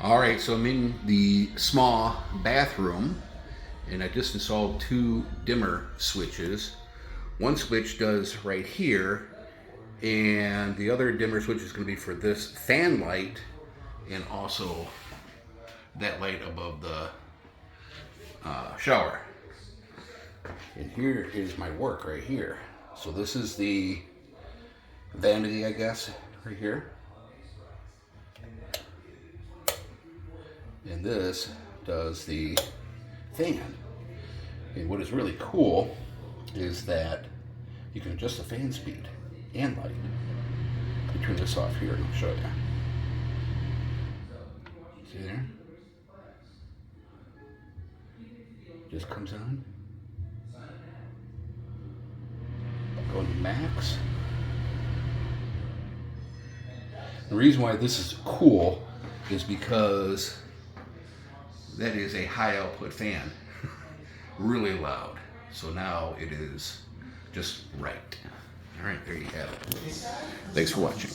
All right, so I'm in the small bathroom and I just installed two dimmer switches. One switch does right here, and the other dimmer switch is going to be for this fan light and also that light above the shower. And here is my work right here. So this is the vanity, I guess, right here. And this does the fan. And what is really cool is that you can adjust the fan speed and light. Let me turn this off here and I'll show you. See there? Just comes on. Going to max. The reason why this is cool is because that is a high output fan. Really loud. So now it is just right. All right, there you have it. Thanks for watching.